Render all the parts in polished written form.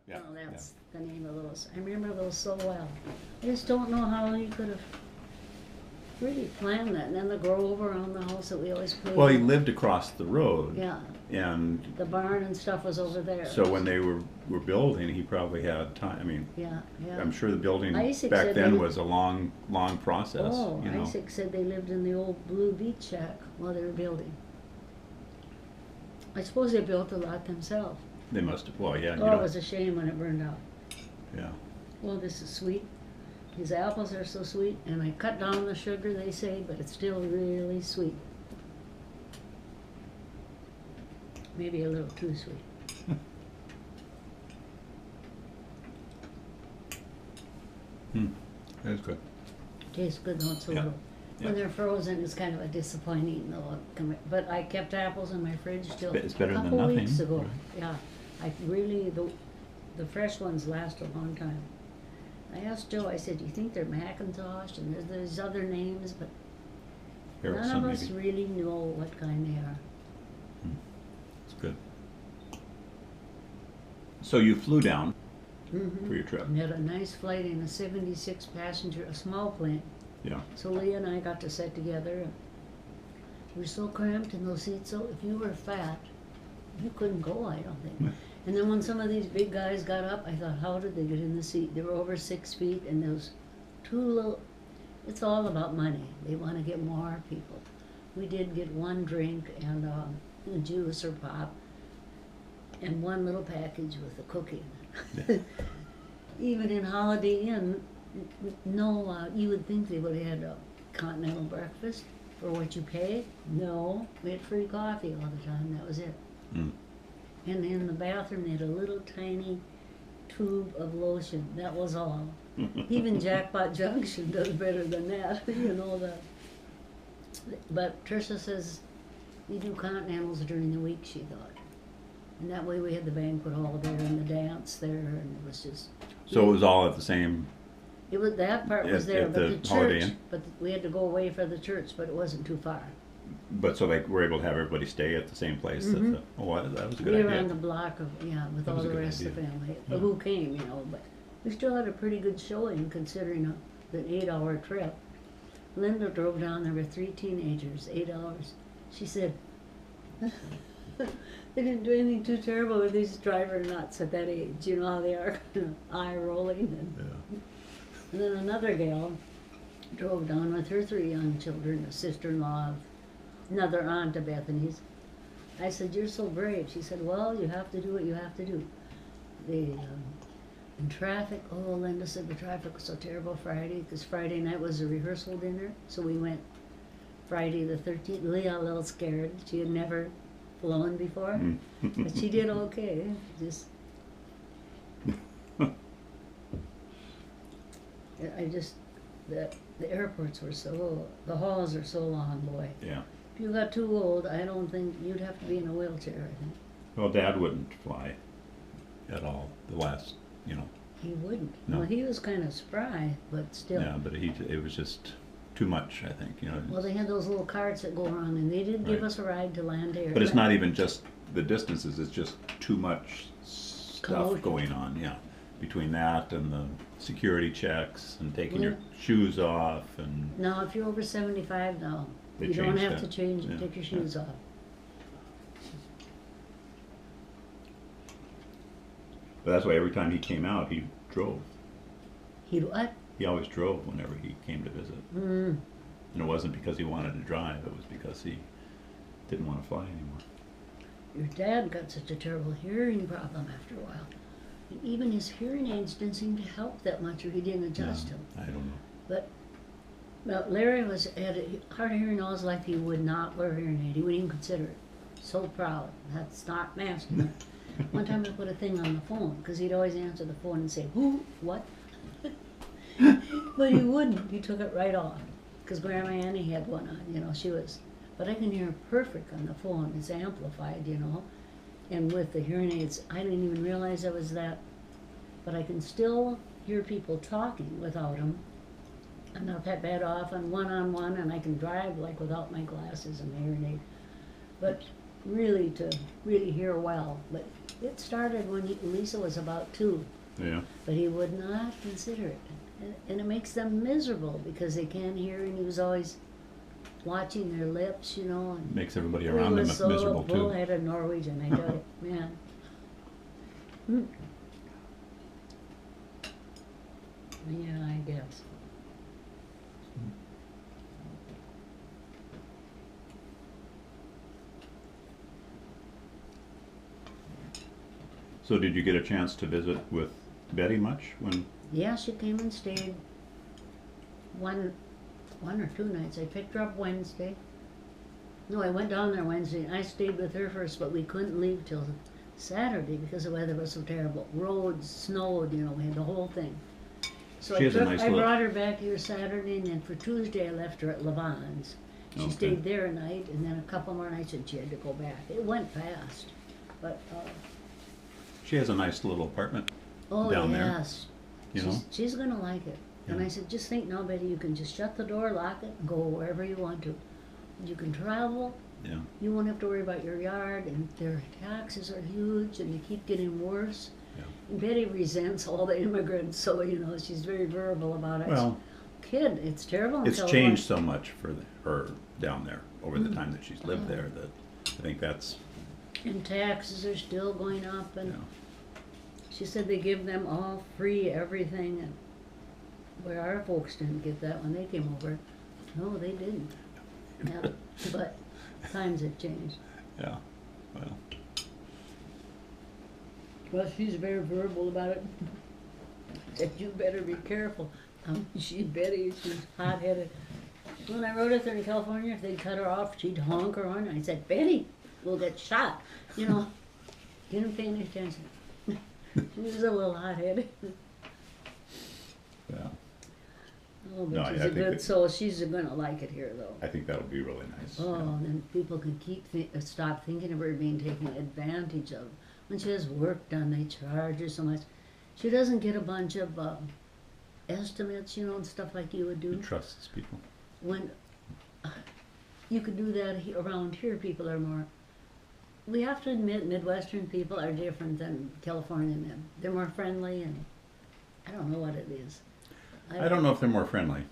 Yeah. Oh, that's the name of those. I remember those so well. I just don't know how he could have really planned that. And then the grove around the house that we always played. Well, he in. lived across the road. Yeah. And The barn and stuff was over there. so when they were building, he probably had time. I mean, Yeah, yeah. I'm sure the building Isaac back said then they- was a long process. Oh, you know. Isaac said they lived in the old blue beach shack while they were building. I suppose they built a lot themselves. They must have. Well, yeah. Oh, it was a shame when it burned out. Yeah. Well, this is sweet. His apples are so sweet, and I cut down the sugar, they say, but it's still really sweet. Maybe a little too sweet. That's good. Tastes good though, it's a Yeah. little. When Yeah. they're frozen, it's kind of a disappointing though. But I kept apples in my fridge till It's better a than couple nothing, weeks ago. right. Yeah, I really the fresh ones last a long time. I asked Joe. I said, "Do you think they're Macintosh?" And there's other names, but Harrison, none of us maybe. really know what kind they are. It's good. So you flew down Mm-hmm. for your trip. We had a nice flight in a 76 passenger, a small plane. Yeah. So Leah and I got to sit together. And we were so cramped in those seats. So if you were fat, you couldn't go. I don't think. And then when some of these big guys got up, I thought, how did they get in the seat? They were over 6 feet, and there was two little. It's all about money. They want to get more people. We did get one drink and a juice or pop, and one little package with a cookie in it. Even in Holiday Inn, no, you would think they would have had a continental breakfast for what you pay. No, we had free coffee all the time. That was it. Mm. And in the bathroom, they had a little tiny tube of lotion. That was all. Even Jackpot Junction does better than that. You know that. But Tricia says we do continentals during the week. She thought, and that way we had the banquet hall there and the dance there, and it was just. So it was all at the same. It was that part was At- there, at but the the Holiday church. Inn? But we had to go away for the church, but it wasn't too far. But so they were able to have everybody stay at the same place. Mhm. That was a good We were idea. on the block of with That all was a the good rest of the idea. family Yeah. who came, but we still had a pretty good showing considering the 8-hour trip. Linda drove down there with 3 teenagers, 8 hours. She said they didn't do anything too terrible with these driver nuts at that age. You know how they are, eye rolling. And then another gal drove down with her 3 young children, a sister-in-law of another aunt of Bethany's. I said, "You're so brave." She said, "Well, you have to do what you have to do." In traffic, oh, Linda said the traffic was so terrible Friday, because Friday night was a rehearsal dinner, so we went Friday the 13th. Leah a little scared. She had never flown before, but she did okay. Just, the airports were the halls are so long, boy. Yeah. If you got too old, I don't think you'd have to be in a wheelchair, I think. Well, Dad wouldn't fly at all. The last, He wouldn't. No. Well, he was kind of spry, but still. Yeah, but it was just too much, I think. Well, they had those little carts that go around, and they did give Right. us a ride to Land Air. But it's not even just the distances, it's just too much stuff Commotion. going on, yeah. Between that and the security checks and taking your Yeah. shoes off and, No, if you're over 75 now, They you don't changed have that. to change it. Yeah. Take your shoes off. but that's why every time he came out, he drove. He what? He always drove whenever he came to visit. Mm. And it wasn't because he wanted to drive, it was because he didn't want to fly anymore. Your dad got such a terrible hearing problem after a while. And even his hearing aids didn't seem to help that much, or he didn't adjust them. I don't know. But Larry had a hard of hearing loss like he would not wear a hearing aid. He wouldn't even consider it. So proud. That's not masculine. One time I put a thing on the phone because he'd always answer the phone and say, "Who? What?" But he wouldn't. He took it right off because Grandma Annie had one on. She was. But I can hear perfect on the phone. It's amplified, And with the hearing aids, I didn't even realize I was that. But I can still hear people talking without them. I'm not that bad off on one, and I can drive like without my glasses and my hearing aid. But really to really hear well. But it started when Lisa was about 2, Yeah. but he would not consider it. And it makes them miserable because they can't hear, and he was always watching their lips, you know. And Makes everybody he around them was so miserable too. bullheaded Norwegian, I tell you, man. Hmm. Yeah, I guess. So did you get a chance to visit with Betty much when? Yeah, she came and stayed one or 2 nights. I picked her up Wednesday. No, I went down there Wednesday. I stayed with her first, but we couldn't leave till Saturday because the weather was so terrible. Roads snowed, you know, we had the whole thing. So She has a nice I little- brought her back here Saturday, and then for Tuesday I left her at Levon's. She Okay. stayed there a night, and then a couple more nights, and she had to go back. It went fast, but She has a nice little apartment oh down there. yes, You know? she's gonna like it. And Yeah. I said, just think now, Betty, you can just shut the door, lock it, and go wherever you want to. You can travel. Yeah. You won't have to worry about your yard, and their taxes are huge, and they keep getting worse. Yeah. And Betty resents all the immigrants, so you know she's very verbal about it. Well, Kid, it's terrible. it's until changed so much for her down there over the Mm. time that she's lived there that I think that's, And taxes are still going up, and you know, she said they give them all free everything, and where our folks didn't get that when they came over. No, they didn't. Yeah, but times have changed. yeah, well, Well, she's very verbal about it. Said, you better be careful. She's Betty, she's hot-headed. When I rode with her in California, if they'd cut her off, she'd honk her horn. I said, Betty, we'll get shot. You know, didn't pay any attention. She was a little hot-headed. yeah, Oh, but No, I she's a think good that- soul. She's gonna like it here, though. I think that'll be really nice. Oh, yeah. and then people can stop thinking of her being taken advantage of. When she has work done, they charge her so much. She doesn't get a bunch of estimates, you know, and stuff like you would He do. trusts people. When you could do that around here, people are more. We have to admit, Midwestern people are different than California men. They're more friendly, and I don't know what it is. I don't know if they're more friendly.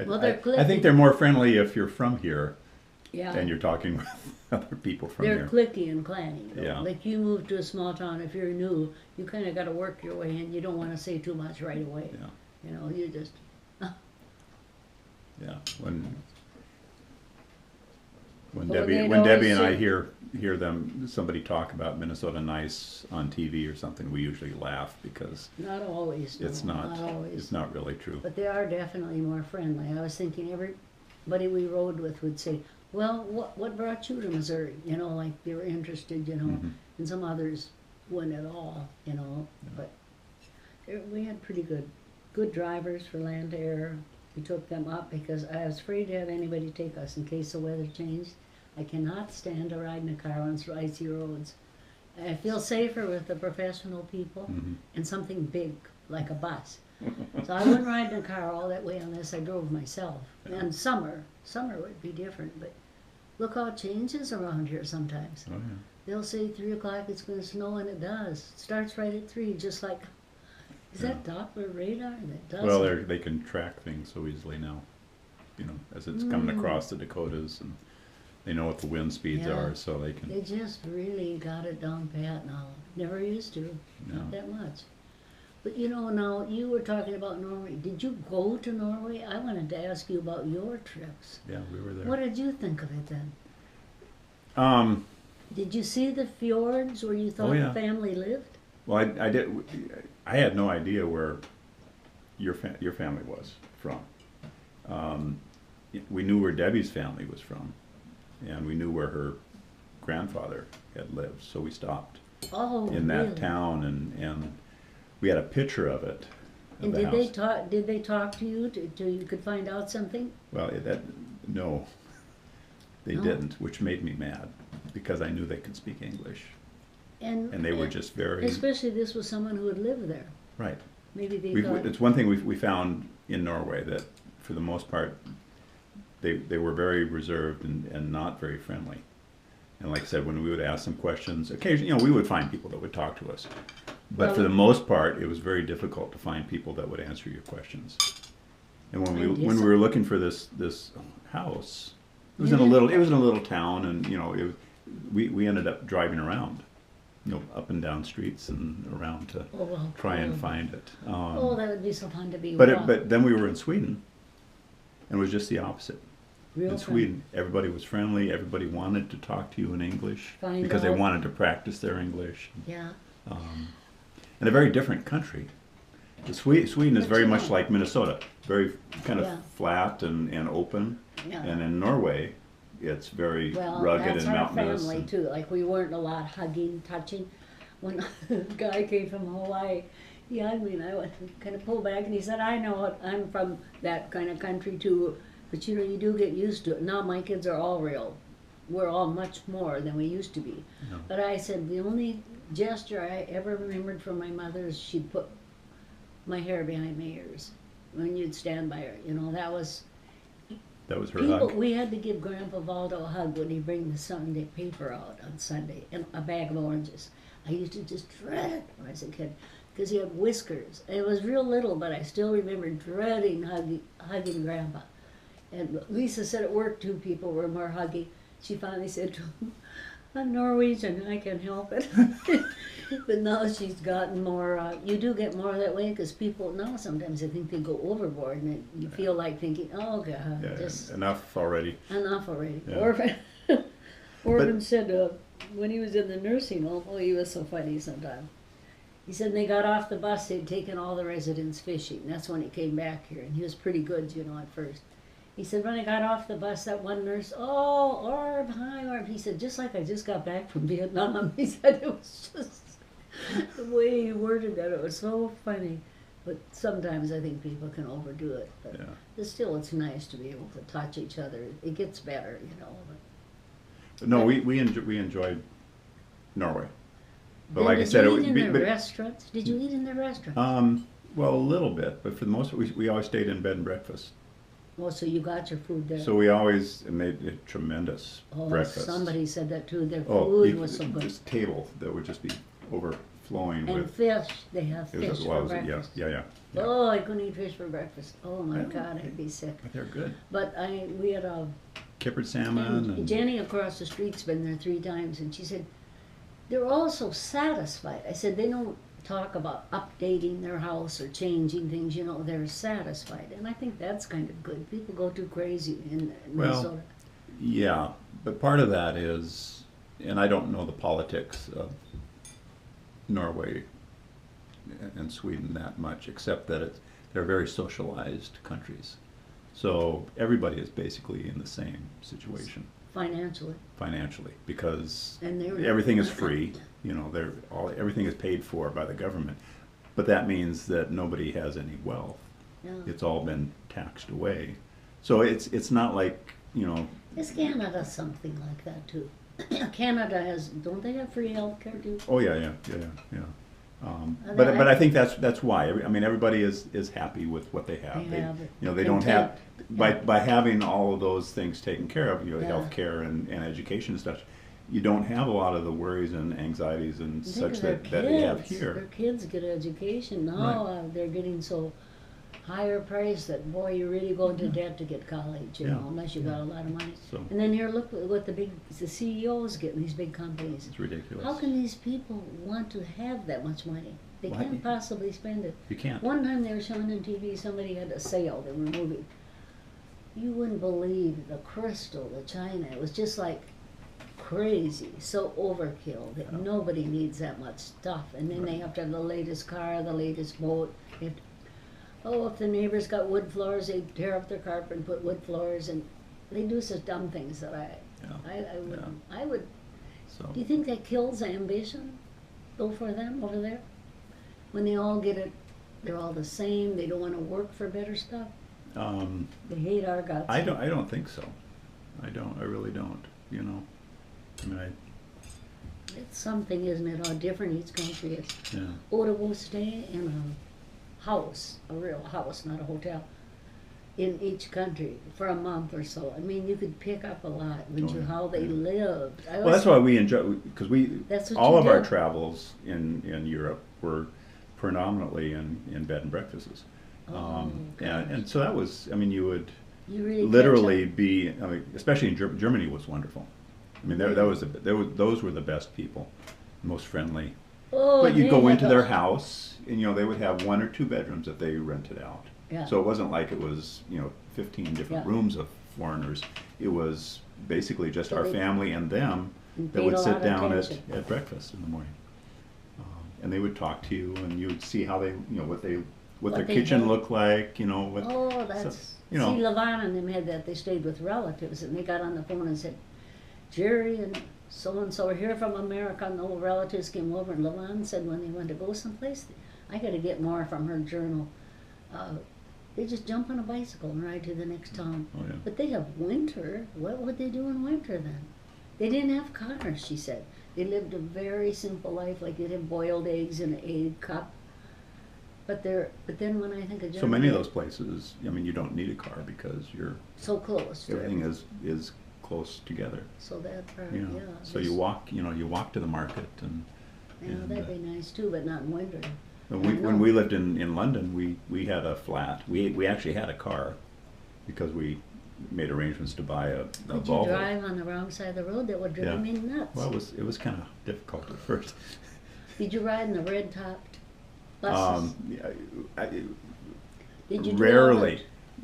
Well, they're I clicky. think they're more friendly if you're from here Yeah. and you're talking with other people from They're here. clicky and clanny. You know? Yeah. Like you move to a small town, if you're new, you kind of got to work your way in. You don't want to say too much right away. Yeah, You know, you just. yeah. When Well, Debbie they'd when Debbie always and I say- hear them somebody talk about Minnesota Nice on TV or something, we usually laugh because Not always. No, it's not always. it's not really true. But they are definitely more friendly. I was thinking everybody we rode with would say, "Well, what brought you to Missouri?" You know, like they were interested. You know, Mhm. and some others wouldn't at all. You know, but we had pretty good drivers for land air. We took them up because I was afraid to have anybody take us in case the weather changed. I cannot stand to ride in a car on icy roads. I feel safer with the professional people Mhm. and something big like a bus. So I wouldn't ride in a car all that way unless I drove myself. And summer would be different, but look how it changes around here sometimes. Oh yeah. They'll say 3 o'clock it's going to snow, and it does. It starts right at 3, just like, is that Doppler radar? That does. Well, they can track things so easily now, you know, as it's coming across the Dakotas, and they know what the wind speeds Yeah. are, so they can. They just really got it down pat now. Never used to, No. not that much. But you know, now you were talking about Norway. Did you go to Norway? I wanted to ask you about your trips. Yeah, we were there. What did you think of it then? Um, Did you see the fjords where you thought Oh, yeah. the family lived? well, I did. I had no idea where your family was from. We knew where Debbie's family was from, and we knew where her grandfather had lived, so we stopped Oh, in that really? town, and we had a picture of it. Of And the did house. they talk? Did they talk to you till you could find out something? Well, no, they No? didn't, which made me mad because I knew they could speak English, And and they were just very Especially this was someone who had lived there. right. Maybe they thought. It's one thing we found in Norway that, for the most part, they were very reserved and not very friendly, And like I said, when we would ask them questions, occasionally, we would find people that would talk to us. But Well- for the most part, it was very difficult to find people that would answer your questions. And when we were looking for this house, it was in a little town, and we ended up driving around, up and down streets and around to try and find it. That would be so fun to be. But then we were in Sweden, and it was just the opposite. Real In fun. Sweden, everybody was friendly. Everybody wanted to talk to you in English Find because they out. wanted to practice their English. Yeah. And a very different country. Sweden is very much like Minnesota, very kind of Yeah. flat and open. Yeah. And in Norway, it's very Well, rugged that's and our mountainous. family and- too. Like we weren't a lot hugging, touching. When the guy came from Hawaii, he hugged me, and I kind of pulled back, and he said, "I know it. I'm from that kind of country too, but you do get used to it. Now my kids are all real. We're all much more than we used to be." Yeah. But I said the only gesture I ever remembered from my mother is she'd put my hair behind my ears when you'd stand by her. That was. That was her People, hug. we had to give Grandpa Valdo a hug when he'd bring the Sunday paper out on Sunday and a bag of oranges. I used to just dread it when I was a kid because he had whiskers. And it was real little, but I still remember dreading hugging Grandpa. And Lisa said at work, 2 people were more huggy. She finally said to him, "I'm Norwegian, I can help it." But now she's gotten more, you do get more that way because people now sometimes I think they go overboard and you feel like thinking, oh God, Yeah, just enough already. enough already. Yeah. Orvin said when he was in the nursing home, he was so funny sometimes. He said when they got off the bus, they'd taken all the residents fishing. That's when he came back here, and he was pretty good, at first. He said when I got off the bus, that one nurse, "Oh, Orv, hi, Orv." He said, just like I just got back from Vietnam. He said it was just the way he worded that. It was so funny. But sometimes I think people can overdo it. But Yeah. still, it's nice to be able to touch each other. It gets better, But No, we enjoyed Norway. But then like I did said, you it eat in would the be. restaurants? Did you eat in the restaurants? Well, a little bit, but for the most part, we always stayed in bed and breakfast. Oh, so you got your food there. So we always made a tremendous breakfast. Somebody said that too. Their Oh, food was so good. this table that would just be overflowing And with. fish, they have It was, fish well, for it was- breakfast. yeah. Oh, I couldn't eat fish for breakfast. Oh my Yeah. God, I'd be sick. But they're good. But we had Kippered salmon and Jenny across the street's been there 3 times, and she said they're all so satisfied. I said they don't talk about updating their house or changing things. They're satisfied, and I think that's kind of good. People go too crazy in Minnesota. yeah, but part of that is, and I don't know the politics of Norway and Sweden that much, except that they're very socialized countries. So everybody is basically in the same situation Financially, because and everything is free. Everything is paid for by the government, but that means that nobody has any wealth. Yeah. It's all been taxed away. So it's not like Is Canada something like that too? Canada don't they have free health care too? Oh yeah. But I think that's why. I mean, everybody is happy with what they have. They don't have by having all of those things taken care of. Health care and education and stuff. You don't have a lot of the worries and anxieties and such that they have here. Their kids get education now. Right. They're getting so higher price that boy, you really go into debt to get college. Unless you got a lot of money. So And then here, look what the CEOs get in these big companies. it's ridiculous. How can these people want to have that much money? They Why? can't possibly spend it. You can't. One time they were showing on TV, somebody had a sale, they were moving. You wouldn't believe the crystal, the china. It was just like crazy, so overkill that nobody needs that much stuff. And then they have to have the latest car, the latest boat. If the neighbors got wood floors, they tear up their carpet and put wood floors, and they do such dumb things that I would. So Do you think that kills ambition, though, for them over there? When they all get it, they're all the same. They don't want to work for better stuff. They hate our guts. I don't think so. I really don't. I mean, It's something, isn't it? How different each country is. yeah. Oh, to go stay in a house, a real house, not a hotel. in each country for a month or so. I mean, you could pick up a lot when Oh, you yeah, how they yeah. lived. Well, that's why we enjoy, because That's what all you of our did. travels in Europe were predominantly in bed and breakfasts. Oh, And so that was, I mean, you would You really literally catch be, I mean, especially in Germany was wonderful. I mean, those were the best people, most friendly. up. Oh, But you'd they go have into their a- house, and they would have 1 or 2 bedrooms that they rented out. Yeah. So it wasn't like it was 15 different Yeah. rooms of foreigners. It was basically just So our they- family and them And that paid would a sit lot of down attention. at breakfast in the morning, and they would talk to you, and you would see how they, what their What they kitchen had. looked like, what. Oh, that's you know. see, Levon and them had that. They stayed with relatives, and they got on the phone and said, "Jerry and so are here from America." And the old relatives came over, and Levon said when they went to go someplace, I got to get more from her journal. They just jump on a bicycle and ride to the next town. Oh, yeah. But they have winter. What would they do in winter then? They didn't have cars, she said. They lived a very simple life, like they'd have boiled eggs in an egg cup. But then when I think of Germany, So many of those places, I mean, you don't need a car because so close to everything it. is close together. So that part, You know. yeah. So this- you walk to the market and. Yeah, and, that'd be nice too, but not in winter. When we lived in London, we had a flat. We actually had a car because we made arrangements to buy a Could Volvo. you drive on the wrong side of the road? That would drive Yeah. me nuts. Well, it was kind of difficult at first. Did you ride in the red topped buses? Yeah, I, Did you do rarely.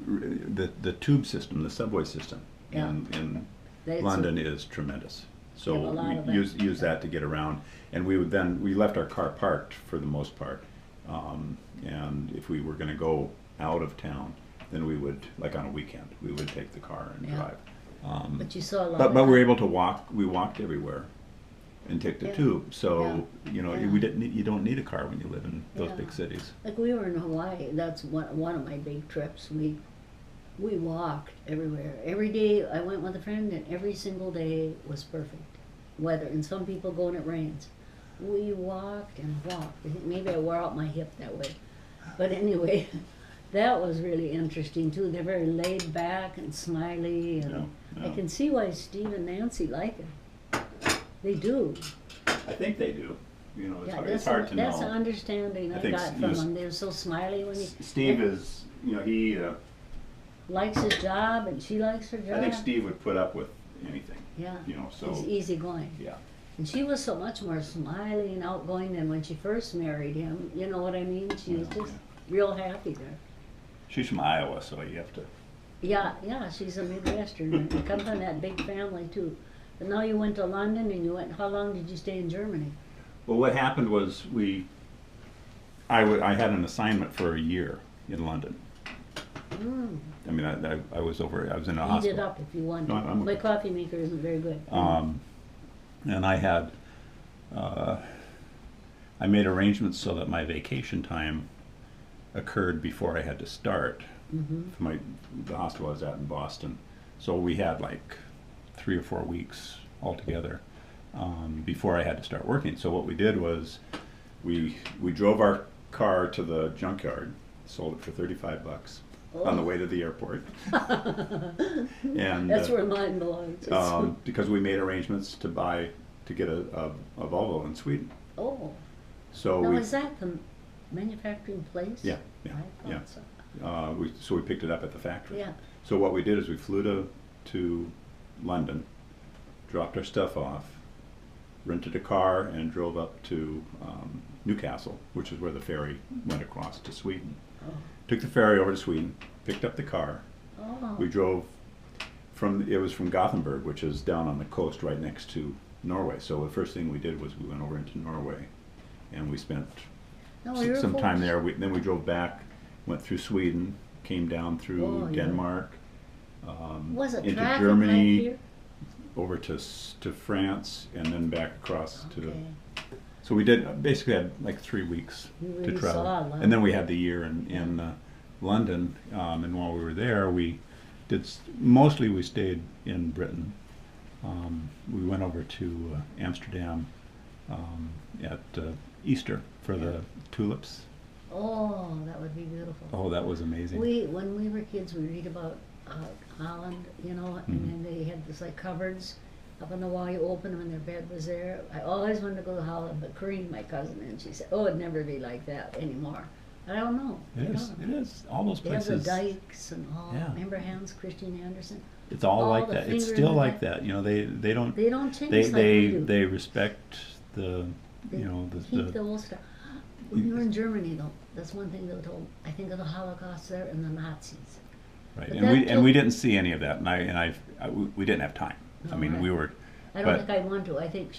The tube system, the subway system Yeah. in That's London is tremendous. They have a So lot of we that. use that to get around, and we left our car parked for the most part, and if we were going to go out of town, then we would, like on a weekend, we would take the car and Yeah. drive. But you saw a lot. But of we were that. able to walk. We walked everywhere, and take the Yeah. tube. So Yeah. we didn't. You don't need a car when you live in those Yeah. big cities. Like we were in Hawaii. That's one of my big trips. We walked everywhere. Every day I went with a friend, and every single day was perfect weather. And some people go and it rains. We walked and walked. I think maybe I wore out my hip that way. But anyway, that was really interesting too. They're very laid back and smiley, and Yeah, I yeah. can see why Steve and Nancy like it. They do. I think they do. Yeah, It's hard to that's know. an understanding I I think got from them. They're so smiley when he Steve is, he. likes his job and she likes her job. I think Steve would put up with anything. Yeah. So He's easygoing. yeah. And she was so much more smiley and outgoing than when she first married him. You know what I mean? She was Yeah, just real happy there. She's from Iowa, so you have to. Yeah, she's a Midwesterner. And come from that big family too. But now you went to London and how long did you stay in Germany? Well, what happened was I had an assignment for a year in London. Mm. I mean, I was in a Heat hospital. it up if you want. No, I'm My okay. coffee maker isn't very good. And I had, I made arrangements so that my vacation time occurred before I had to start Mm-hmm. for the hospital I was at in Boston. So we had like 3 or 4 weeks altogether before I had to start working. So what we did was we drove our car to the junkyard, sold it for $35 on the way to the airport. And That's where mine belongs. because we made arrangements to get a Volvo in Sweden. Oh, So now we is that the manufacturing place? yeah I thought yeah. so. We picked it up at the factory. Yeah. So what we did is we flew to London, dropped our stuff off, rented a car, and drove up to Newcastle, which is where the ferry went across to Sweden. Oh. Took the ferry over to Sweden, picked up the car. Oh. We drove it was from Gothenburg, which is down on the coast right next to Norway. So the first thing we did was we went over into Norway, and we spent No, you're some time folks- there. Then we drove back, went through Sweden, came down through Oh, yeah. Denmark, Was it into traffic Germany, like here? over to France, and then back across to. Okay. So we basically had like 3 weeks You to really travel, saw a lot. and then we had the year in London. And while we were there, we mostly we stayed in Britain. We went over to Amsterdam at Easter for the tulips. Oh, that would be beautiful. Oh, that was amazing. When we were kids, we read about Holland, you know, and then they had this like cupboards up on the wall. You open them and their bed was there. I always wanted to go to Holland, but Corrine, my cousin, and she said, "Oh, it'd never be like that anymore." I don't know. It is. It is. All those They have places. the dikes and all. Yeah. Remember Hans Christian Andersen? It's all all like the that. It's finger still in the like back. that. You know, they don't They don't change they like they we do. they respect the They you know keep the the old stuff. When you were in Germany, though, that's one thing they were told. I think of the Holocaust there and the Nazis. right. But And that we took- didn't see any of that. We didn't have time. I No, mean, right. we were. I don't But- think I'd want to. I think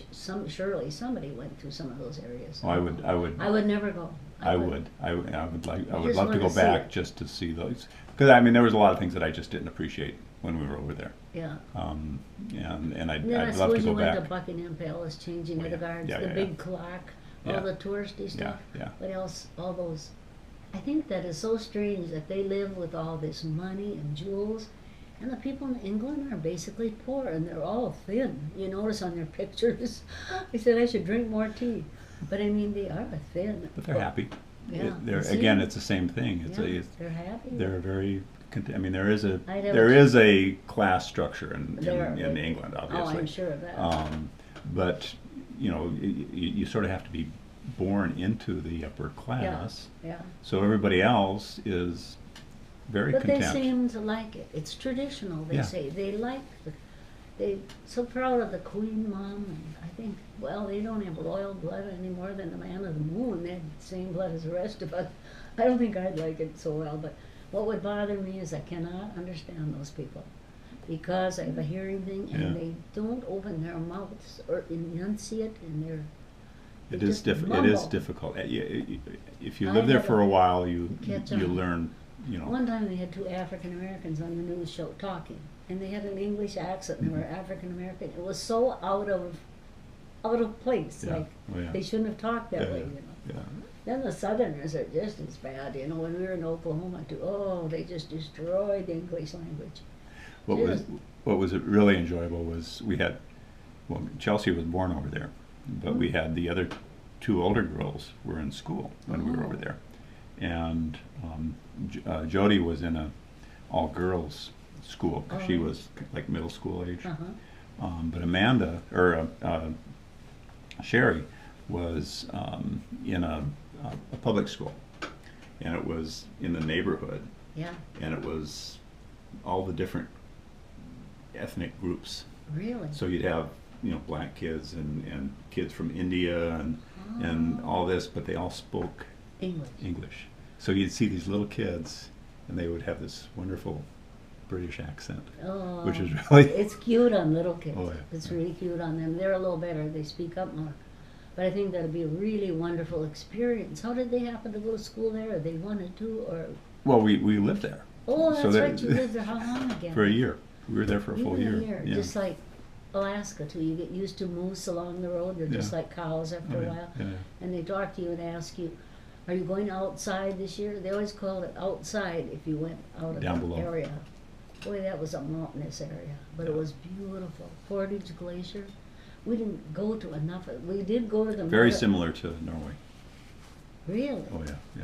surely somebody went to some of those areas. Oh, I would. I would never go. I would like. I would just love to wanna go see back it. just to see those. Because I mean, there was a lot of things that I just didn't appreciate when we were over there. Yeah. And I'd And then I love to suppose go you went to back. Buckingham Palace, changing Oh, of yeah. the guards, Yeah, the yeah, big yeah. clock, Yeah. all the touristy stuff. Yeah. What else? All those. I think that is so strange that they live with all this money and jewels, and the people in England are basically poor, and they're all thin. You notice on their pictures. I said I should drink more tea, but I mean they are thin. But they're happy. Yeah. They're See? again. It's the same thing. Yeah, they're happy. They're very. I mean, there is a I'd have there a- is a class structure in There- England, obviously. Oh, I'm sure of that. But you know, you sort of have to be born into the upper class. Yeah. So everybody else is very But content. they seem to like it. It's traditional, they Yeah. say. They like they so proud of the Queen Mom, and I think, well, they don't have royal blood any more than the Man of the Moon. They have the same blood as the rest of us. I don't think I'd like it so well, but what would bother me is I cannot understand those people. Because I have a hearing thing, and Yeah. they don't open their mouths or enunciate in their... It they is just it is mumble. difficult. If you I live there had for to a while, you catch you on. learn. You know. One time they had two African Americans on the news show talking, and they had an English accent, and they were African American. It was so out of place. Yeah. Like Oh, yeah. they shouldn't have talked that Yeah, way, yeah. you know. Yeah. Then the Southerners are just as bad, you know. When we were in Oklahoma, too, oh, they just destroyed the English language. What was really enjoyable was we had, well, Chelsea was born over there, but we had the other two older girls were in school when we were over there, and Jody was in a all girls school. She Oh. was like middle school age, Uh-huh. but Amanda or Sherry was in a public school, and it was in the neighborhood, Yeah, and it was all the different ethnic groups. really. So you'd have, you know, black kids and kids from India and all this, but they all spoke English. English. So you'd see these little kids, and they would have this wonderful British accent, Oh, which is really it's cute on little kids. Oh, yeah. It's really cute on them. They're a little better. They speak up more. But I think that'd be a really wonderful experience. How did they happen to go to school there? Or they wanted to, or well. We lived there. oh, So that's that- right. You lived there how long again? For a year. We were there for a You full were year. here, Yeah. just like Alaska too. You get used to moose along the road. They're just Yeah. like cows after Oh, a yeah, while. yeah, And they talk to you and ask you, "Are you going outside this year?" They always called it outside if you went out of Down the below. area. Boy, that was a mountainous area, but it was beautiful. Portage Glacier. We didn't go to enough. We did go to the Very Meta- similar to Norway. Really? Oh yeah, yeah.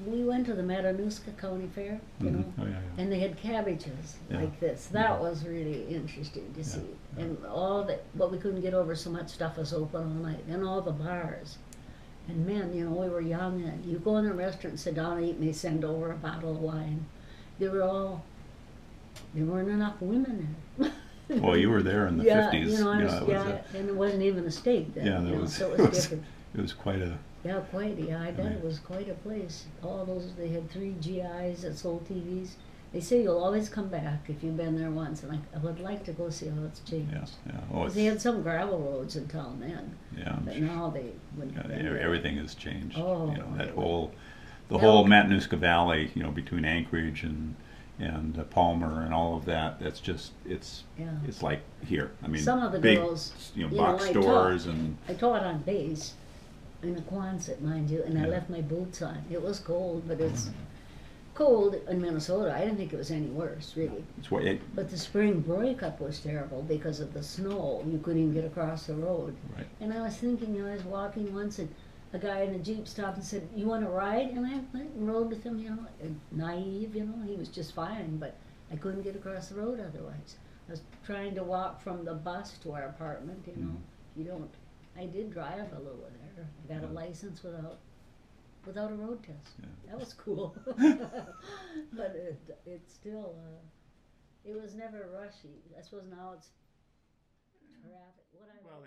We went to the Matanuska County Fair, you know, Oh yeah, yeah. and they had cabbages Yeah. like this. That was really interesting to see. And all that, but we couldn't get over so much stuff was open all night, and all the bars. And men, you know, we were young, and you go in a restaurant and sit down and eat, and they send over a bottle of wine. There weren't enough women there. Well, you were there in the yeah, 50s. you know, I was, it was yeah, and it wasn't even a steak then. yeah, you that know, was, so it it was was, different. it was quite a, Yeah, quite. Yeah, I bet Yeah. it was quite a place. All those, they had 3 GIs that sold TVs. They say you'll always come back if you've been there once, and I would like to go see how it's changed. yeah, yeah. Oh, 'Cause it's, they had some gravel roads in town then, yeah, I'm but sure. now they wouldn't. Yeah, have been there. everything has changed. Oh, you know, that it whole, the Elk. whole Matanuska Valley, you know, between Anchorage and Palmer and all of that. That's just it's Yeah. like here. I mean, Some of the big, girls, you know, you know, box I stores taught. and I taught on base in a Quonset, mind you, and I Yeah. left my boots on. It was cold, but it's cold in Minnesota. I didn't think it was any worse, really. it's what it, But the spring breakup was terrible because of the snow. You couldn't even get across the road. right. And I was thinking, I was walking once, and a guy in a Jeep stopped and said, "You want to ride?" And I went and rode with him, you know, naive, you know, he was just fine, but I couldn't get across the road otherwise. I was trying to walk from the bus to our apartment, you know. You don't, I did drive a little there. I got a license without a road test. Yeah. That was cool. But it still, it was never rushy. I suppose now it's traffic, whatever. Well,